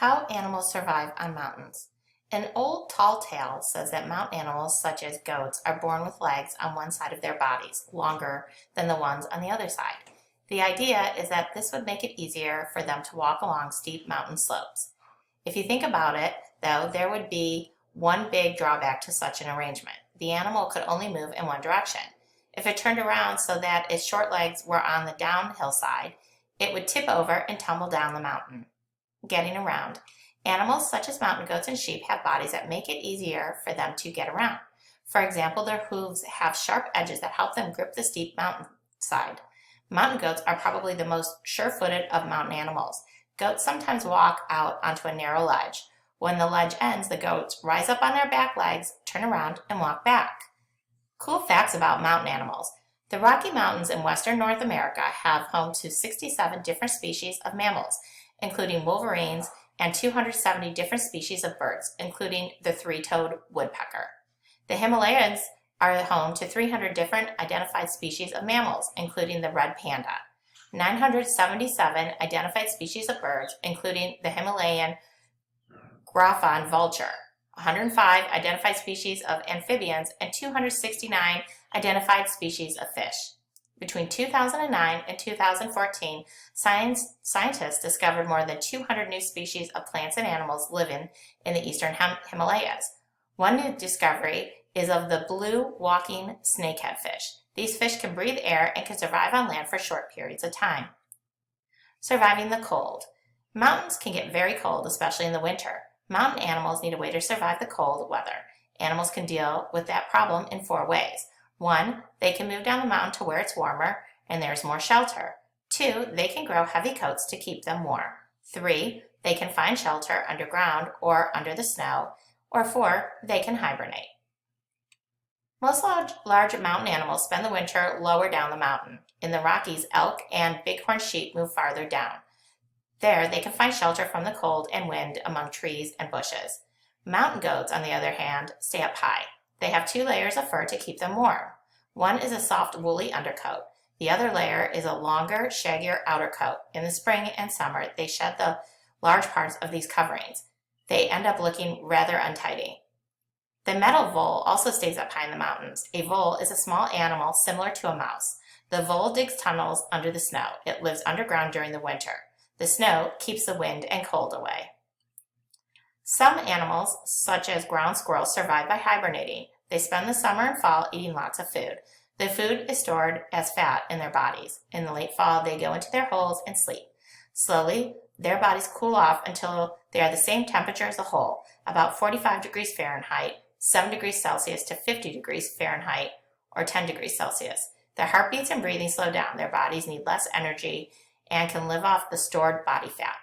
How animals survive on mountains. An old tall tale says that mountain animals such as goats are born with legs on one side of their bodies longer than the ones on the other side. The idea is that this would make it easier for them to walk along steep mountain slopes. If you think about it, though, there would be one big drawback to such an arrangement. The animal could only move in one direction. If it turned around so that its short legs were on the downhill side, it would tip over and tumble down the mountain. Getting around. Animals such as mountain goats and sheep have bodies that make it easier for them to get around. For example, their hooves have sharp edges that help them grip the steep mountainside. Mountain goats are probably the most sure-footed of mountain animals. Goats sometimes walk out onto a narrow ledge. When the ledge ends, the goats rise up on their back legs, turn around, and walk back. Cool facts about mountain animals. The Rocky Mountains in western North America have home to 67 different species of mammals, including wolverines, and 270 different species of birds, including the three-toed woodpecker. The Himalayas are home to 300 different identified species of mammals, including the red panda, 977 identified species of birds, including the Himalayan Griffon vulture, 105 identified species of amphibians, and 269 identified species of fish. Between 2009 and 2014, scientists discovered more than 200 new species of plants and animals living in the eastern Himalayas. One new discovery is of the blue walking snakehead fish. These fish can breathe air and can survive on land for short periods of time. Surviving the cold. Mountains can get very cold, especially in the winter. Mountain animals need a way to survive the cold weather. Animals can deal with that problem in 4 ways. 1, they can move down the mountain to where it's warmer and there's more shelter. 2, they can grow heavy coats to keep them warm. 3, they can find shelter underground or under the snow. Or 4, they can hibernate. Most large mountain animals spend the winter lower down the mountain. In the Rockies, elk and bighorn sheep move farther down. There, they can find shelter from the cold and wind among trees and bushes. Mountain goats, on the other hand, stay up high. They have 2 layers of fur to keep them warm. One is a soft, woolly undercoat. The other layer is a longer, shaggier outer coat. In the spring and summer, they shed the large parts of these coverings. They end up looking rather untidy. The meadow vole also stays up high in the mountains. A vole is a small animal similar to a mouse. The vole digs tunnels under the snow. It lives underground during the winter. The snow keeps the wind and cold away. Some animals, such as ground squirrels, survive by hibernating. They spend the summer and fall eating lots of food. The food is stored as fat in their bodies. In the late fall, they go into their holes and sleep. Slowly, their bodies cool off until they are the same temperature as a hole, about 45 degrees Fahrenheit, 7 degrees Celsius to 50 degrees Fahrenheit, or 10 degrees Celsius. Their heartbeats and breathing slow down. Their bodies need less energy and can live off the stored body fat.